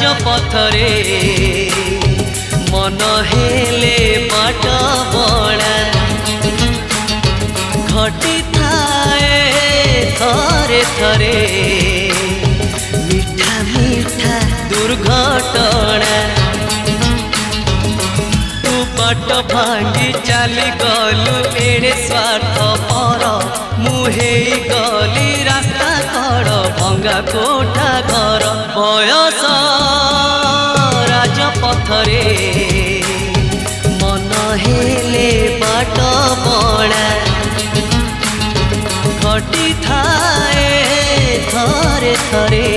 राजपथरे मन हेले बाट बड़ा घटी थाए थरे थरे मीठा मीठा दुर्घटना तू बाट भांगी चली गलु एड़े स्वार्थ पर मुहे गली रास्ता कड़ भंगा कोठा घर बयस राजपथरे मन हेले बाट बड़ा घटी थाए थरे थरे